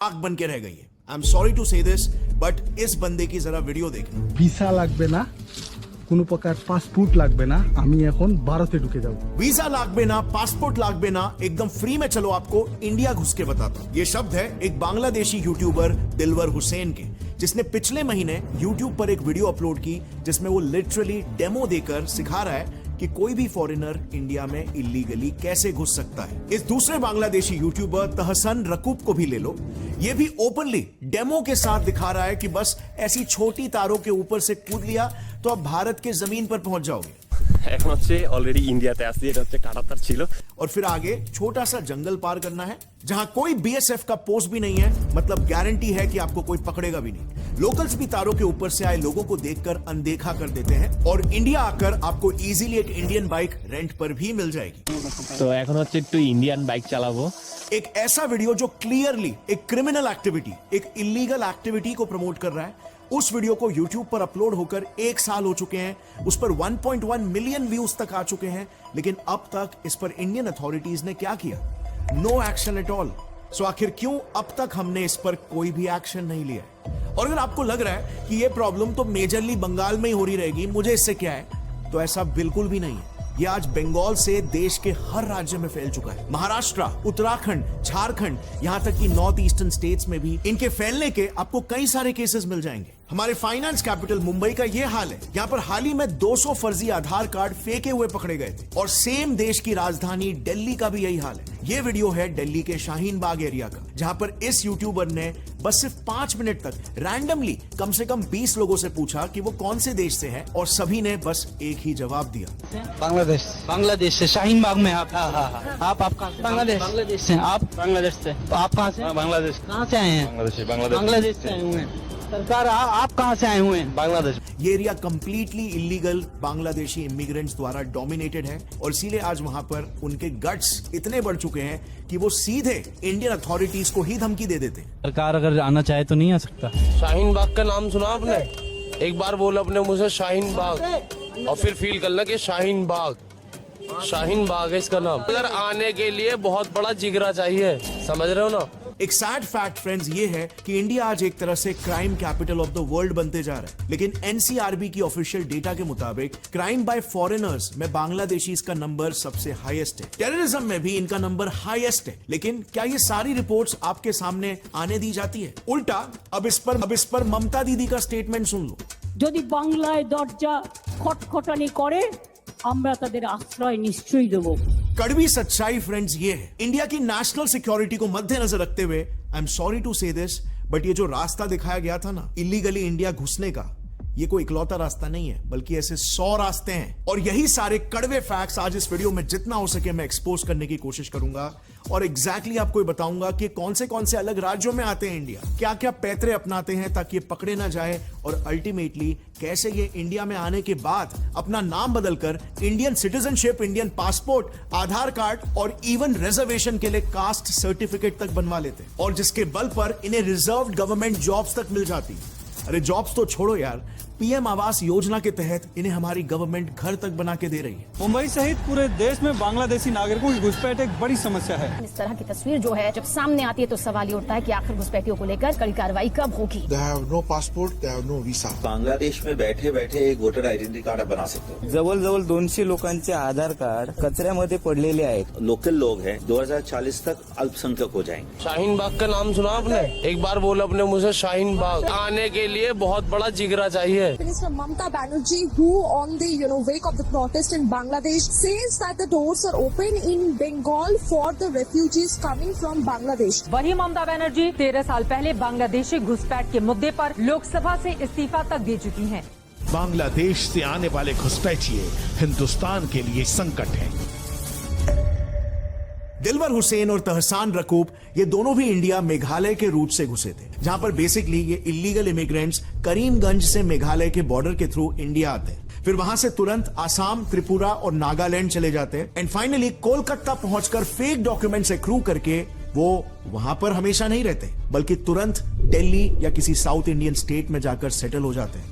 आग बन के रह गई है। आई एम सॉरी टू से दिस बट इस बंदे की जरा वीडियो देखना। ভিসা লাগবে না, কোনো প্রকার পাসপোর্ট লাগবে না, আমি এখন ভারতে ঢুকে যাব। वीजा लागबे ना, पासपोर्ट लागबे ना, एकदम फ्री में चलो आपको इंडिया घुस के बताता हूँ। ये शब्द है एक बांग्लादेशी यूट्यूबर दिलवर हुसैन के, जिसने पिछले महीने यूट्यूब पर एक वीडियो अपलोड की जिसमें वो लिटरली डेमो देकर सिखा रहा है कि कोई भी फॉरेनर इंडिया में इलीगली कैसे घुस सकता है। इस दूसरे बांग्लादेशी यूट्यूबर तहसन रकूब को भी ले लो, ये भी ओपनली डेमो के साथ दिखा रहा है कि बस ऐसी छोटी तारों के ऊपर से कूद लिया तो अब भारत के जमीन पर पहुंच जाओगे। এখন হচ্ছে অলরেডি ইন্ডিয়াতে আসছি, এটা হচ্ছে কাটাতার ছিল। और फिर आगे छोटा सा जंगल पार करना है जहां कोई बीएसएफ का पोस्ट भी नहीं है, मतलब गारंटी है कि आपको कोई पकड़ेगा भी नहीं। लोकल्स भी तारों के ऊपर से आए लोगों को देखकर अनदेखा कर देते हैं और इंडिया आकर आपको इजीली एक इंडियन बाइक रेंट पर भी मिल जाएगी। তো এখন হচ্ছে একটু ইন্ডিয়ান বাইক চালাবো। एक ऐसा वीडियो जो क्लियरली एक क्रिमिनल एक्टिविटी, एक इलीगल एक्टिविटी को प्रमोट कर रहा है, उस वीडियो को YouTube पर अपलोड होकर 1 साल हो चुके हैं, उस पर 1.1 मिलियन व्यूज तक आ चुके हैं, लेकिन अब तक इस पर इंडियन अथॉरिटीज ने क्या किया? No action at all. So आखिर क्यों अब तक हमने इस पर कोई भी एक्शन नहीं लिया है? और अगर आपको लग रहा है कि ये प्रॉब्लम तो मेजरली बंगाल में ही हो रही रहेगी, मुझे इससे क्या है, तो ऐसा बिल्कुल भी नहीं है। ये आज बंगाल से देश के हर राज्य में फैल चुका है। महाराष्ट्र, उत्तराखंड, झारखंड, यहां तक कि नॉर्थ ईस्टर्न स्टेट्स में भी इनके फैलने के आपको कई सारे केसेस मिल जाएंगे। हमारे फाइनेंस कैपिटल मुंबई का ये हाल है। यहाँ पर हाल ही में 200 फर्जी आधार कार्ड फेंके हुए पकड़े गए थे और सेम देश की राजधानी दिल्ली का भी यही हाल है। ये वीडियो है दिल्ली के शाहीन बाग एरिया का, जहां पर इस यूट्यूबर ने बस सिर्फ 5 मिनट तक रैंडमली कम से कम 20 लोगों से पूछा कि वो कौन से देश से हैं और सभी ने बस एक ही जवाब दिया, बांग्लादेश से। शाहीन बाग में आप कहाँ से? बांग्लादेश से। आप बांग्लादेश से? तो आप कहाँ से? बांग्लादेश। कहाँ से आए हैं? बांग्लादेश से आए हुए हैं। सरकार आप कहाँ से आए हुए हैं? बांग्लादेश। ये area completely illegal Bangladeshi immigrants द्वारा डोमिनेटेड है और इसीलिए आज वहां पर उनके गट्स इतने बढ़ चुके हैं कि वो सीधे इंडियन अथॉरिटीज को ही धमकी दे देते हैं। सरकार अगर आना चाहे तो नहीं आ सकता। शाहीन बाग का नाम सुना आपने? एक बार बोला अपने मुझे शाहीन बाग और फिर फील करना कि शाहीन बाग है इसका नाम। अगर आने के लिए बहुत बड़ा जिगरा चाहिए, समझ रहे हो ना? एक सैड फैक्ट फ्रेंड्स ये है कि इंडिया आज एक तरह से crime capital of the world बनते जा रहा है, लेकिन एनसीआरबी की ऑफिशियल डेटा के मुताबिक क्राइम बाय फॉरेनर्स में बांग्लादेशी का नंबर सबसे हाईएस्ट है। टेररिज्म में भी इनका नंबर हाईएस्ट है। लेकिन क्या ये सारी रिपोर्ट्स आपके सामने आने दी जाती है? उल्टा अब इस पर ममता दीदी का स्टेटमेंट सुन लो। যদি বাংলায় দরজা খটখটানি করে আমরা তাদের আশ্রয় নিশ্চয়ই দেব। कड़वी सच्चाई फ्रेंड्स ये है, इंडिया की नेशनल सिक्योरिटी को मद्देनजर रखते हुए आई एम सॉरी टू से दिस बट ये जो रास्ता दिखाया गया था ना इलीगली इंडिया घुसने का, ये कोई इकलौता रास्ता नहीं है, बल्कि ऐसे 100 रास्ते हैं। और यही सारे कड़वे फैक्ट्स आज इस वीडियो में जितना हो सके मैं एक्सपोज करने की कोशिश करूंगा और एग्जैक्टली आपको बताऊंगा कि कौन से अलग राज्यों में आते हैं इंडिया, क्या क्या पैतरे अपनाते हैं ताकि ये पकड़े ना जाए और अल्टीमेटली कैसे ये इंडिया में आने के बाद अपना नाम बदलकर इंडियन सिटीजनशिप, इंडियन पासपोर्ट, आधार कार्ड और इवन रिजर्वेशन के लिए कास्ट सर्टिफिकेट तक बनवा लेते हैं और जिसके बल पर इन्हें रिजर्व्ड गवर्नमेंट जॉब्स तक मिल जाती है। अरे जॉब्स तो छोड़ो यार, पीएम आवास योजना के तहत इन्हें हमारी गवर्नमेंट घर तक बना के दे रही है। मुंबई सहित पूरे देश में बांग्लादेशी नागरिकों की घुसपैठ एक बड़ी समस्या है। इस तरह की तस्वीर जो है जब सामने आती है तो सवाल ये उठता है कि आखिर घुसपैठियों को लेकर कड़ी कार्रवाई कब होगी? They have no passport, they have no visa. Bangladesh में बैठे बैठे एक वोटर आयडेंटिटी कार्ड बना सकते हो। जवळ 200 लोकांचे आधार कार्ड कचऱ्यामध्ये पडलेले आहेत। लोकल लोग हैं, 2040 तक अल्पसंख्यक हो जाएंगे। शाहीन बाग का नाम सुना आपने? एक बार बोला अपने मुझे शाहीन बाग। आने के लिए बहुत बड़ा जिगरा चाहिए। Minister Mamta Banerjee, who on the wake of the protest in Bangladesh, says that the doors are open in Bengal for the refugees coming from Bangladesh. वही ममता बनर्जी 13 साल पहले बांग्लादेशी घुसपैठ के मुद्दे पर लोकसभा से इस्तीफा तक दे चुकी हैं। बांग्लादेश से आने वाले घुसपैठिए हिंदुस्तान के लिए संकट हैं। दिलवर हुसैन और तहसान रकूब ये दोनों भी इंडिया मेघालय के रूट से घुसे थे, जहां पर बेसिकली ये इलीगल इमिग्रेंट्स करीमगंज से मेघालय के बॉर्डर के थ्रू इंडिया आते हैं, फिर वहां से तुरंत आसाम, त्रिपुरा और नागालैंड चले जाते हैं एंड फाइनली कोलकाता पहुंचकर फेक डॉक्यूमेंट्स एक्रू करके वो वहां पर हमेशा नहीं रहते, बल्कि तुरंत दिल्ली या किसी साउथ इंडियन स्टेट में जाकर सेटल हो जाते हैं।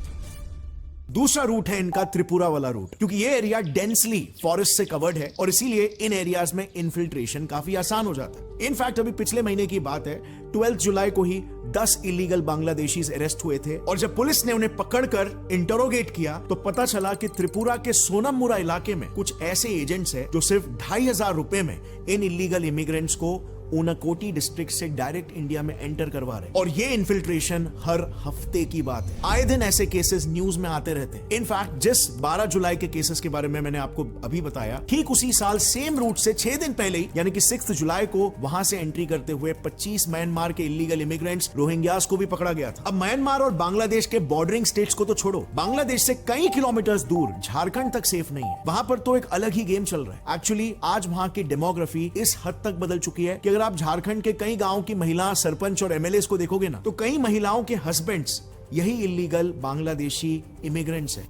दूसरा रूट है इनका त्रिपुरा वाला रूट, क्योंकि ये एरिया डेंसली फॉरेस्ट से कवर्ड है और इसीलिए इन एरियाज में इन्फिल्ट्रेशन काफी आसान हो जाता है। इनफैक्ट अभी पिछले महीने की बात है, 12 जुलाई को ही 10 इलीगल बांग्लादेशीज अरेस्ट हुए थे और जब पुलिस ने उन्हें पकड़कर इंटरोगेट किया तो पता चला कि त्रिपुरा के सोनममुरा इलाके में कुछ ऐसे एजेंट्स हैं जो सिर्फ 2500 रुपए में इन इलीगल इमिग्रेंट्स को ऊनाकोटी डिस्ट्रिक्ट से डायरेक्ट इंडिया में एंटर करवा रहे हैं। और ये इन्फिल्ट्रेशन हर हफ्ते की बात है, आए दिन ऐसे केसेस न्यूज में आते रहते हैं। इनफैक्ट जिस 12 जुलाई के केसेस के बारे में मैंने आपको अभी बताया, ठीक उसी साल सेम रूट से 6 दिन पहले ही यानी कि 6 जुलाई को वहां से एंट्री करते हुए 25 म्यांमार के इलीगल इमिग्रेंट्स रोहिंग्यास को भी पकड़ा गया था। अब म्यांमार और बांग्लादेश के बॉर्डरिंग स्टेट्स को तो छोड़ो, बांग्लादेश से कई किलोमीटर दूर झारखंड तक सेफ नहीं है। वहां पर तो एक अलग ही गेम चल रहा है। एक्चुअली आज वहां की डेमोग्राफी इस हद तक बदल चुकी है कि अगर आप झारखंड के कई गांवों की महिला सरपंच और एमएलए को देखोगे ना, तो कई महिलाओं के हस्बैंड्स यही इलीगल बांग्लादेशी इमिग्रेंट्स हैं।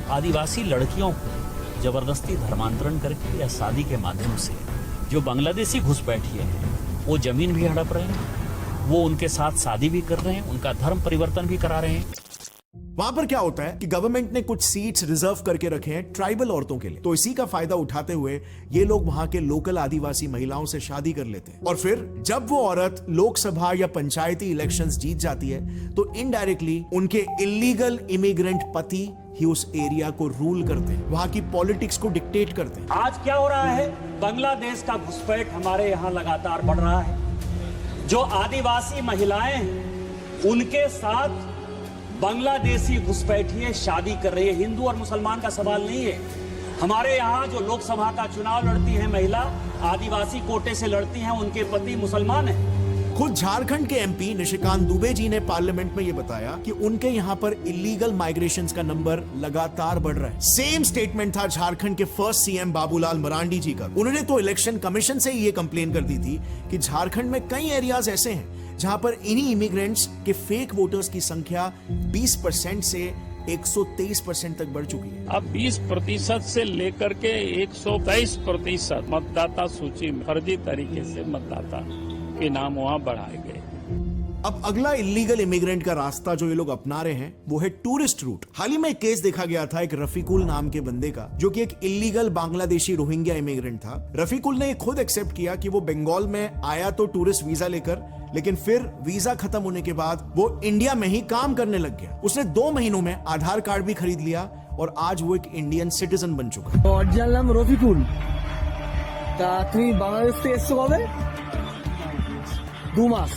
आदिवासी लड़कियों को जबरदस्ती धर्मांतरण करके या शादी के माध्यम से जो बांग्लादेशी घुसपैठिए हैं वो जमीन भी हड़प रहे हैं, वो उनके साथ शादी भी कर रहे हैं, उनका धर्म परिवर्तन भी करा रहे हैं। वहां पर क्या होता है कि गवर्नमेंट ने कुछ सीट्स रिजर्व करके रखे हैं ट्राइबल औरतों के लिए, तो इसी का फायदा उठाते हुए ये लोग वहां के लोकल आदिवासी महिलाओं से शादी कर लेते हैं और फिर जब वो औरत लोकसभा या पंचायती इलेक्शंस जीत जाती है तो इनडायरेक्टली उनके इलीगल इमिग्रेंट पति ही उस एरिया को रूल करते हैं, वहां की पॉलिटिक्स को डिक्टेट करते हैं। आज क्या हो रहा है, बांग्लादेश का घुसपैठ हमारे यहाँ लगातार बढ़ रहा है। जो आदिवासी महिलाएं हैं उनके साथ बांग्लादेशी घुसपैठिए शादी कर रही है। हिंदू और मुसलमान का सवाल नहीं है। हमारे यहाँ जो लोकसभा का चुनाव लड़ती है महिला, आदिवासी कोटे से लड़ती हैं, उनके पति मुसलमान हैं। खुद झारखंड के एमपी निशिकांत दुबे जी ने पार्लियामेंट में ये बताया कि उनके यहाँ पर इलीगल माइग्रेशन का नंबर लगातार बढ़ रहा है। सेम स्टेटमेंट था झारखंड के फर्स्ट सीएम बाबूलाल मरांडी जी का। उन्होंने तो इलेक्शन कमीशन से ही ये कंप्लेन कर दी थी कि झारखंड में कई एरियाज ऐसे हैं जहां पर इन्हीं इमिग्रेंट्स के फेक वोटर्स की संख्या 20% से 123% तक बढ़ चुकी है। अब 20% से लेकर के 123% मतदाता सूची में फर्जी तरीके से मतदाता के नाम वहाँ बढ़ाए गए। अब अगला इलीगल इमिग्रेंट का रास्ता जो ये लोग अपना रहे हैं वो है टूरिस्ट रूट। हाल ही में एक केस देखा गया था एक रफीकुल नाम के बंदे का, जो कि एक इलीगल बांग्लादेशी रोहिंग्या इमिग्रेंट था। रफीकुल ने खुद एक्सेप्ट किया कि वो बंगाल में आया तो टूरिस्ट वीजा लेकर, लेकिन फिर वीजा खत्म होने के बाद वो इंडिया में ही काम करने लग गया। उसने 2 महीनों में आधार कार्ड भी खरीद लिया और आज वो एक इंडियन सिटीजन बन चुका है। অরিজিনাল নাম রফিকুল। তা তুমি বাংলাদেশ থেকে এসছো কবে? 2 মাস।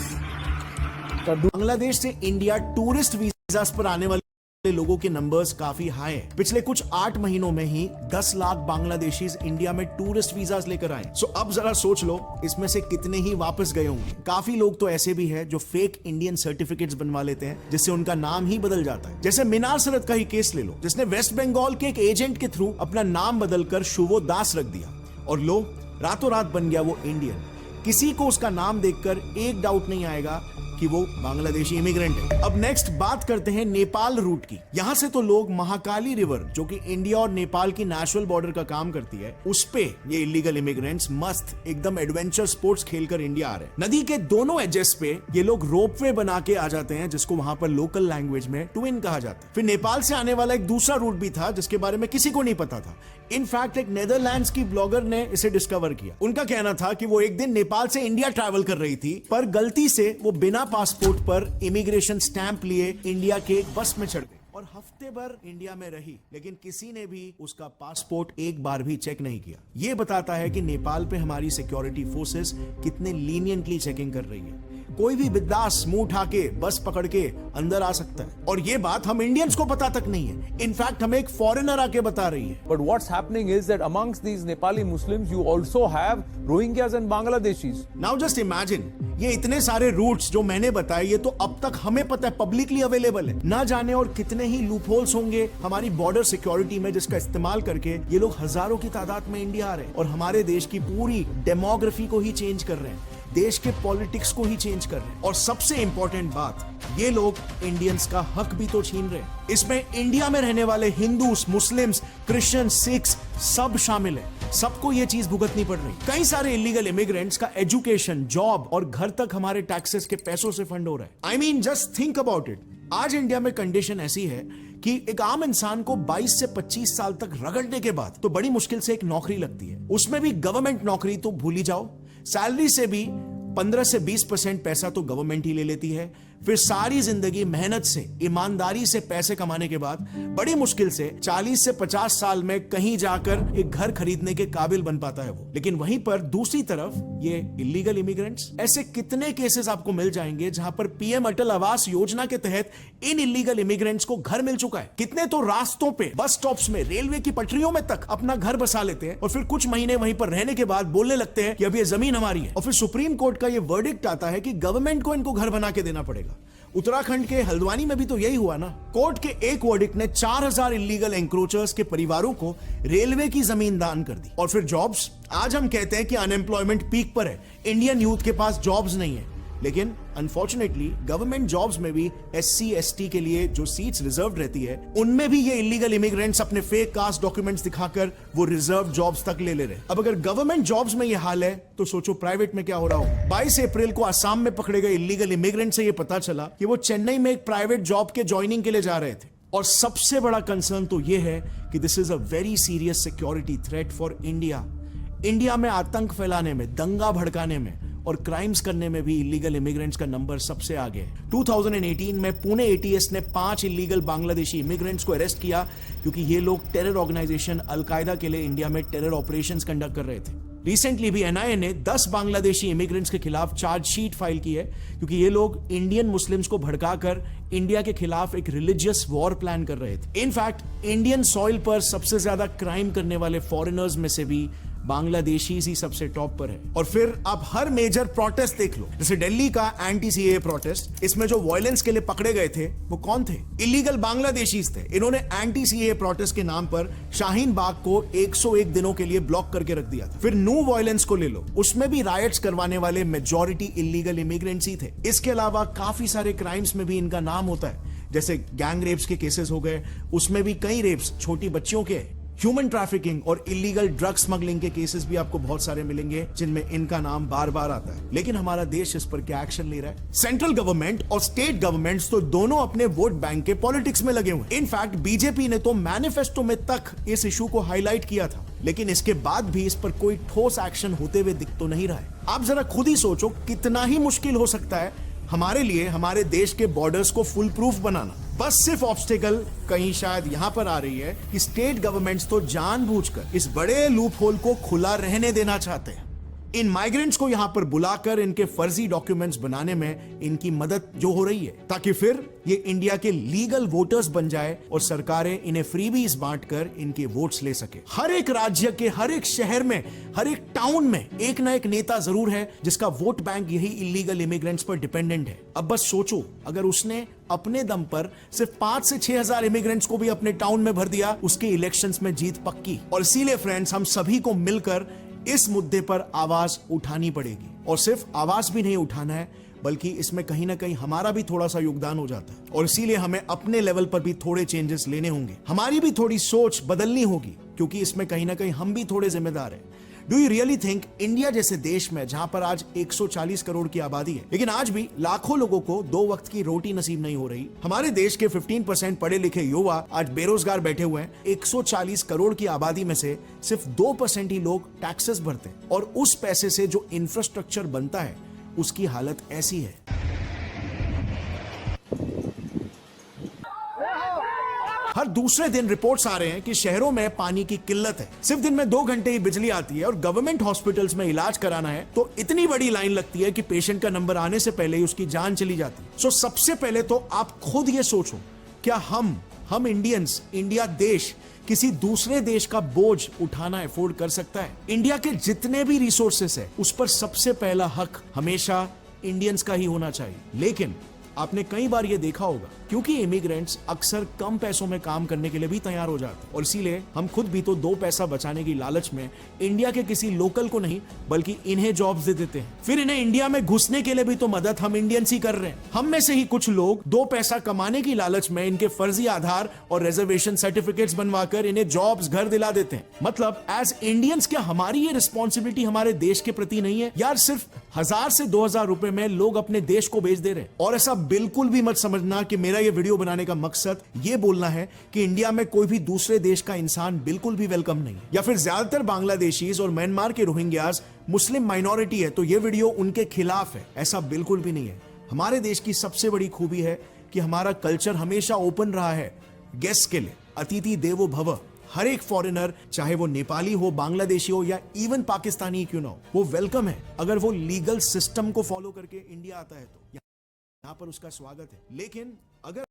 बांग्लादेश से इंडिया टूरिस्ट वीजा पर आने वाले लोगों के नंबर्स काफी हाई हैं। पिछले कुछ 8 महीनों में ही 10 लाख बांग्लादेशीज इंडिया में टूरिस्ट वीजास लेकर आए। सो अब जरा सोच लो इसमें से कितने ही वापस गए होंगे। काफी लोग तो ऐसे भी हैं जो फेक इंडियन सर्टिफिकेट्स बनवा लेते हैं जिससे उनका नाम ही बदल जाता है। जैसे मीनार सरत का ही केस ले लो, जिसने वेस्ट बंगाल के एक एजेंट के थ्रू अपना नाम बदलकर शुभो दास रख दिया और लो रातों रात बन गया वो इंडियन। किसी को उसका नाम देखकर एक डाउट नहीं आएगा कि वो बांग्लादेशी इमिग्रेंट है। अब नेक्स्ट बात करते हैं नेपाल रूट की। यहां से तो लोग महाकाली रिवर, जो कि इंडिया और नेपाल की नेशनल बॉर्डर का काम करती है, उस पे ये इलीगल इमिग्रेंट्स मस्त एकदम एडवेंचर स्पोर्ट्स खेलकर इंडिया आ रहे हैं। नदी के दोनों एजेस पे ये लोग रोपवे बना के आ जाते हैं, जिसको वहां पर लोकल लैंग्वेज में ट्विन कहा जाता है। फिर नेपाल से आने वाला एक दूसरा रूट भी था जिसके बारे में किसी को नहीं पता था। इनफैक्ट एक नेदरलैंड्स की ब्लॉगर ने इसे डिस्कवर किया। उनका कहना था कि वो एक दिन नेपाल से इंडिया ट्रैवल कर रही थी, पर गलती से वो बिना पासपोर्ट पर इमिग्रेशन स्टैंप लिए इंडिया के एक बस में चढ़ गई और हफ्ते भर इंडिया में रही, लेकिन किसी ने भी उसका पासपोर्ट एक बार भी चेक नहीं किया। ये बताता है कि नेपाल पे हमारी सिक्योरिटी फोर्सेस कितने लीनियंटली चेकिंग कर रही है। कोई भी बिंदास मुंह उठा के बस पकड़ के अंदर आ सकता है और ये बात हम इंडियंस को पता तक नहीं है। इनफैक्ट हमें एक फॉरेनर आके बता रही है। But what's happening is that amongst these Nepali Muslims you also have Rohingyas and Bangladeshis. Now just imagine, ये इतने सारे रूट्स जो मैंने बताए ये तो अब तक हमें पता है, पब्लिकली अवेलेबल है। ना जाने और कितने ही लूपहोल्स होंगे हमारी बॉर्डर सिक्योरिटी में, जिसका इस्तेमाल करके ये लोग हजारों की तादाद में इंडिया आ रहे हैं और हमारे देश की पूरी डेमोग्राफी को ही चेंज कर रहे हैं, देश के पॉलिटिक्स को ही चेंज कर रहे हैं। और सबसे इंपॉर्टेंट बात, ये लोग इंडियंस का हक भी तो छीन रहे हैं। इसमें इंडिया में रहने वाले हिंदूस, मुस्लिम्स, क्रिश्चियन, सिख्स सब शामिल है। सबको ये चीज भुगतनी पड़ रही। कई सारे इलीगल इमिग्रेंट्स का एजुकेशन, जॉब और घर तक हमारे टैक्सेस के पैसों से फंड हो रहा है। I mean just think about it. आज इंडिया में कंडीशन ऐसी है कि एक आम इंसान को 22 से 25 साल तक रगड़ने के बाद तो बड़ी मुश्किल से एक नौकरी लगती है, उसमें भी गवर्नमेंट नौकरी तो भूल ही जाओ, सैलरी से भी 15 से 20% पैसा तो गवर्नमेंट ही ले लेती है। फिर सारी जिंदगी मेहनत से, ईमानदारी से पैसे कमाने के बाद बड़ी मुश्किल से 40 से 50 साल में कहीं जाकर एक घर खरीदने के काबिल बन पाता है वो। लेकिन वहीं पर दूसरी तरफ ये इलीगल इमिग्रेंट्स, ऐसे कितने केसेस आपको मिल जाएंगे जहां पर पीएम अटल आवास योजना के तहत इन इलीगल इमिग्रेंट्स को घर मिल चुका है। कितने तो रास्तों पे, बस स्टॉप्स में, रेलवे की पटरियों में तक अपना घर बसा लेते हैं और फिर कुछ महीने वहीं पर रहने के बाद बोलने लगते हैं कि अब ये जमीन हमारी है। और फिर सुप्रीम कोर्ट का ये वर्डिक्ट आता है कि गवर्नमेंट को इनको घर बना के देना पड़ेगा। उत्तराखंड के हल्द्वानी में भी तो यही हुआ ना। कोर्ट के एक वर्डिक्ट ने 4000 इलीगल एंक्रोचर्स के परिवारों को रेलवे की जमीन दान कर दी। और फिर जॉब्स, आज हम कहते हैं कि अनएम्प्लॉयमेंट पीक पर है, इंडियन यूथ के पास जॉब्स नहीं है, लेकिन अनफॉर्चुनेटली गवर्नमेंट जॉब्स में भी SC ST के लिए जो सीट्स रिजर्व रहती है, उनमें भी ये इलीगल इमिग्रेंट्स अपने फेक कास्ट डॉक्यूमेंट्स दिखाकर वो रिजर्व जॉब्स तक ले रहे। अब अगर गवर्नमेंट जॉब्स में ये हाल है तो सोचो प्राइवेट में क्या हो रहा हो। 22 अप्रैल को असम में पकड़े गए इलीगल इमिग्रेंट से ये पता चला कि वो चेन्नई में एक प्राइवेट जॉब के ज्वाइनिंग के लिए जा रहे थे। और सबसे बड़ा कंसर्न तो ये है कि this is a very serious security threat for India. India में आतंक फैलाने में, दंगा भड़काने में और क्राइम्स करने में भी इलीगल इमिग्रेंट्स का नंबर सबसे आगे है। 2018 में पुणे ATS ने 5 इलीगल बांग्लादेशी इमिग्रेंट्स को अरेस्ट किया क्योंकि ये लोग टेरर ऑर्गेनाइजेशन अल-कायदा के लिए इंडिया में टेरर ऑपरेशंस कंडक्ट कर रहे थे। रिसेंटली भी NIA ने 10 बांग्लादेशी इमिग्रेंट्स के खिलाफ चार्जशीट फाइल की है क्योंकि ये लोग इंडियन मुस्लिम्स को भड़काकर इंडिया के खिलाफ एक रिलीजियस वॉर प्लान कर रहे थे। इनफैक्ट इंडियन सॉइल पर सबसे ज्यादा क्राइम करने वाले फॉरेनर्स में से भी बांग्लादेशी ही सबसे टॉप पर है। और फिर आप हर मेजर प्रोटेस्ट देख लो, जैसे दिल्ली का एंटी CAA प्रोटेस्ट, इसमें जो वायलेंस के लिए पकड़े गए थे वो कौन थे? इलीगल बांग्लादेशीज थे। इन्होंने एंटी CAA प्रोटेस्ट के नाम पर शाहीन बाग को 101 दिनों के लिए ब्लॉक करके रख दिया था। फिर न्यू वायलेंस को ले लो, उसमें भी राइट्स करवाने वाले मेजॉरिटी इलीगल इमिग्रेंट्स ही थे। इसके अलावा काफी सारे क्राइम्स में भी इनका नाम होता है, जैसे गैंग रेप्स के केसेस हो गए, उसमें भी कई रेप्स छोटी बच्चियों के। ह्यूमन ट्रैफिकिंग और इलीगल ड्रग स्मगलिंग के केसेस भी आपको बहुत सारे मिलेंगे जिनमें इनका नाम बार बार आता है। लेकिन हमारा देश इस पर क्या एक्शन ले रहा है? सेंट्रल गवर्नमेंट और स्टेट गवर्नमेंट्स तो दोनों अपने वोट बैंक के पॉलिटिक्स में लगे हुए। इनफैक्ट बीजेपी ने तो मैनिफेस्टो में तक इस इशू को हाईलाइट किया था, लेकिन इसके बाद भी इस पर कोई ठोस एक्शन होते हुए दिख तो नहीं रहा है। आप जरा खुद ही सोचो कितना ही मुश्किल हो सकता है हमारे लिए हमारे देश के बॉर्डर्स को फुल प्रूफ बनाना। बस सिर्फ ऑब्स्टिकल कहीं शायद यहां पर आ रही है कि स्टेट गवर्नमेंट्स तो जानबूझकर इस बड़े लूप होल को खुला रहने देना चाहते हैं। इन माइग्रेंट्स को यहां पर बुलाकर इनके फर्जी डॉक्यूमेंट्स बनाने में इनकी मदद जो हो रही है, ताकि फिर ये इंडिया के लीगल वोटर्स बन जाए और सरकारें इन्हें फ्रीबीज बांटकर इनके वोट्स ले सके। हर एक राज्य के हर एक शहर में, हर एक टाउन में एक ना एक नेता जरूर है जिसका वोट बैंक यही इलीगल इमिग्रेंट्स पर डिपेंडेंट है। अब बस सोचो, अगर उसने अपने दम पर सिर्फ 5 से 6,000 इमिग्रेंट्स को भी अपने टाउन में भर दिया, उसके इलेक्शंस में जीत पक्की। और इसीलिए फ्रेंड्स, हम सभी को मिलकर इस मुद्दे पर आवाज उठानी पड़ेगी। और सिर्फ आवाज भी नहीं उठाना है, बल्कि इसमें कहीं ना कहीं हमारा भी थोड़ा सा योगदान हो जाता है। और इसीलिए हमें अपने लेवल पर भी थोड़े चेंजेस लेने होंगे, हमारी भी थोड़ी सोच बदलनी होगी, क्योंकि इसमें कहीं ना कहीं हम भी थोड़े जिम्मेदार हैं। Do you really think India जैसे देश में, जहां पर आज 140 करोड़ की आबादी है, लेकिन आज भी लाखों लोगों को 2 वक्त की रोटी नसीब नहीं हो रही? हमारे देश के 15% पढ़े लिखे युवा आज बेरोजगार बैठे हुए हैं। 140 करोड़ की आबादी में से सिर्फ 2% ही लोग टैक्सेस भरते हैं, और उस पैसे से जो इंफ्रास्ट्रक्चर बनता है उसकी हालत ऐसी है। हर दूसरे दिन रिपोर्ट्स आ रहे हैं कि शहरों में पानी की किल्लत है। सिर्फ दिन में 2 घंटे ही बिजली आती है, और गवर्नमेंट हॉस्पिटल्स में इलाज कराना है तो इतनी बड़ी लाइन लगती है कि पेशेंट का नंबर आने से पहले ही उसकी जान चली जाती है। सो सबसे पहले तो आप खुद ये सोचो, क्या हम इंडियंस, इंडिया देश किसी दूसरे देश का बोझ उठाना अफोर्ड कर सकता है? इंडिया के जितने भी रिसोर्सेस है उस पर सबसे पहला हक हमेशा इंडियंस का ही होना चाहिए। लेकिन आपने कई बार ये देखा होगा, क्योंकि इमिग्रेंट्स अक्सर कम पैसों में काम करने के लिए भी तैयार हो जाते हैं, और इसीलिए हम खुद भी तो 2 पैसा बचाने की लालच में इंडिया के किसी लोकल को नहीं बल्कि इन्हें जॉब्स दे देते हैं। फिर इन्हें इंडिया में घुसने के लिए भी तो मदद हम इंडियंस ही कर रहे हैं। हम में से ही कुछ लोग 2 पैसा कमाने की लालच में इनके फर्जी आधार और रिजर्वेशन सर्टिफिकेट्स बनवाकर इन्हें जॉब्स, घर दिला देते हैं। मतलब एज इंडियंस क्या हमारी ये रिस्पॉन्सिबिलिटी हमारे देश के प्रति नहीं है? यार सिर्फ 1000 से 2000 रुपए में लोग अपने देश को बेच दे रहे हैं। और ऐसा बिल्कुल भी मत समझना कि मेरा ये वीडियो बनाने का मकसद ये बोलना है कि इंडिया में कोई भी दूसरे देश का इंसान बिल्कुल भी वेलकम नहीं, या फिर ज्यादातर बांग्लादेशीज और म्यांमार के रोहिंग्यास मुस्लिम माइनॉरिटी है तो ये वीडियो उनके खिलाफ है। ऐसा बिल्कुल भी नहीं है। हमारे देश की सबसे बड़ी खूबी है कि हमारा कल्चर हमेशा ओपन रहा है गेस्ट के लिए। अतिथि देवो भव। हर एक फॉरेनर, चाहे वो नेपाली हो, बांग्लादेशी हो या इवन पाकिस्तानी क्यों ना हो, वो वेलकम है अगर वो लीगल सिस्टम को फॉलो करके इंडिया आता है तो यहाँ पर उसका स्वागत है। लेकिन अगर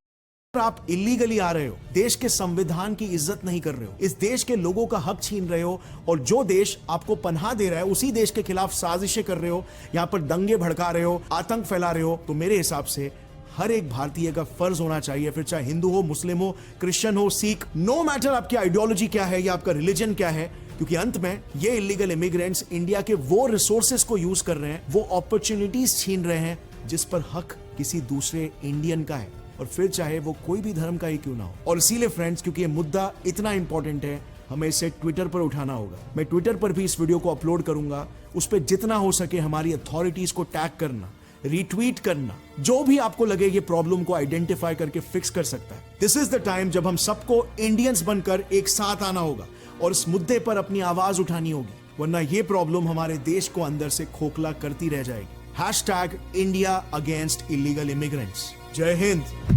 आप इलीगली आ रहे हो, देश के संविधान की इज्जत नहीं कर रहे हो, इस देश के लोगों का हक छीन रहे हो और जो देश आपको पनाह दे रहा है उसी देश के खिलाफ साजिशें कर रहे हो, यहाँ पर दंगे भड़का रहे हो, आतंक फैला रहे हो, तो मेरे हिसाब से हर एक भारतीय का फर्ज होना चाहिए, फिर चाहे हिंदू हो, मुस्लिम हो, क्रिश्चियन हो, सिख, नो मैटर आपकी आइडियोलॉजी क्या है या आपका रिलीजन क्या है, क्योंकि अंत में ये इलीगल इमिग्रेंट्स इंडिया के वो रिसोर्सेस को यूज कर रहे हैं, वो अपॉर्चुनिटीज छीन रहे हैं जिस पर हक किसी दूसरे इंडियन का है, और फिर चाहे वो कोई भी धर्म का ही क्यों ना हो। और इसीलिए फ्रेंड्स, क्योंकि ये मुद्दा इतना इंपॉर्टेंट है, हमें इसे ट्विटर पर उठाना होगा। मैं ट्विटर पर भी इस वीडियो को अपलोड करूंगा, उस पर जितना हो सके हमारी अथॉरिटीज को टैग करना, रीट्वीट करना, जो भी आपको लगे ये प्रॉब्लम को आइडेंटिफाई करके फिक्स कर सकता है। दिस इज द टाइम जब हम सबको इंडियंस बनकर एक साथ आना होगा और इस मुद्दे पर अपनी आवाज उठानी होगी, वरना ये प्रॉब्लम हमारे देश को अंदर से खोखला करती रह जाएगी। #India Against Illegal Immigrants। जय हिंद।